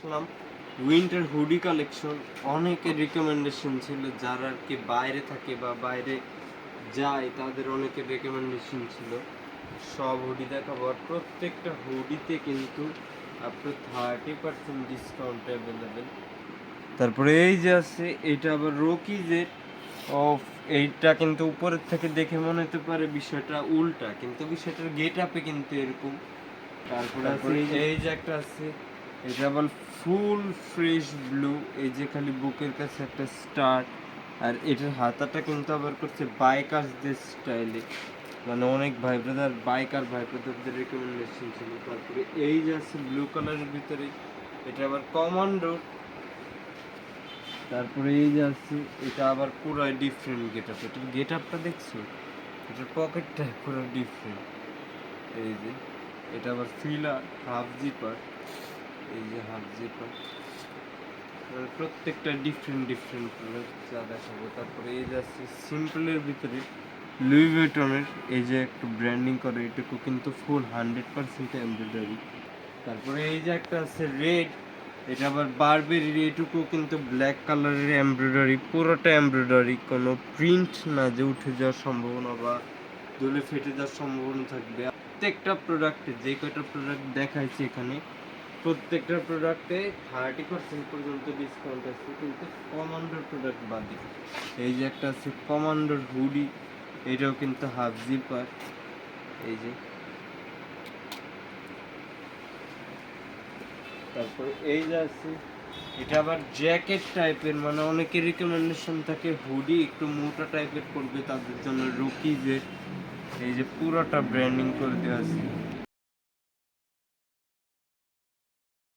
আসলাম winter hoodie collection. অনেকের recommendation ছিল, যারা আর কি বাইরে থাকে বা বাইরে যায় তাদের অনেকের রিকমেন্ডেশন ছিল সব হুডি দেখাবো। আর প্রত্যেকটা হুডিতে কিন্তু আপনার 30% ডিসকাউন্ট অ্যাভেলেবেল। তারপরে এই যে আছে, এটা আবার রকিজের অফ। এইটা কিন্তু উপরের থেকে দেখে মনে হতে পারে বিষয়টা উল্টা, কিন্তু বিষয়টার গেট আপে কিন্তু এরকম। তারপরে আছে এই যে একটা আছে, এটা আবার ফুল ফ্রেশ ব্লু। এই যে খালি বুকের কাছে একটা স্টার, আর এটার হাতাটা কিন্তু আবার করছে বাইকারদের স্টাইলে, মানে অনেক ভাই ব্রাদার বাইকার ভাই ব্রাদারদের রেকমেন্ডেশন ছিল। তারপরে এই যে আছে ব্লু কালারের ভিতরে, এটা আবার কমান্ডো। তারপরে এই যে আছে, এটা আবার পুরো ডিফারেন্ট গেট আপ। এটার গেট আপটা দেখছো, এটার পকেটটা পুরো ডিফারেন্ট। এই যে এটা আবার ফিলার হাফ জিপার, এই যে হাফ জিপার, মানে প্রত্যেকটা ডিফারেন্ট ডিফারেন্ট প্রোডাক্ট যা দেখাবো। তারপরে এই যে আছে সিম্পলের ভিতরে লুই ভিটনের, এই যে একটু ব্র্যান্ডিং করে, এটুকু কিন্তু ফুল 100% এমব্রয়ডারি। তারপরে এই যে একটা আছে রেড, এটা আবার বারবেরি, এটুকু কিন্তু ব্ল্যাক কালারের এমব্রয়ডারি, পুরোটা এমব্রয়ডারি, কোনো প্রিন্ট না যে উঠে যাওয়ার সম্ভাবনা বা দলে ফেটে যাওয়ার সম্ভাবনা থাকবে। প্রত্যেকটা প্রোডাক্টে যে কয়টা প্রোডাক্ট দেখাইছি এখানে, প্রত্যেকটা প্রোডাক্টে 30% পর্যন্ত ডিসকাউন্ট আছে, কিন্তু কমান্ডোর প্রোডাক্ট বাদে। এই যে একটা আছে কমান্ডোর হুডি, এটাও কিন্তু হাফ জিপার। এই যে তারপরে এই যে আছে, এটা আবার জ্যাকেট টাইপের, মানে অনেকের রিকমেন্ডেশন থাকে হুডি একটু মোটা টাইপের করবে, তাদের জন্য রকিজের এই যে পুরোটা ব্র্যান্ডিং করে দেওয়া আছে।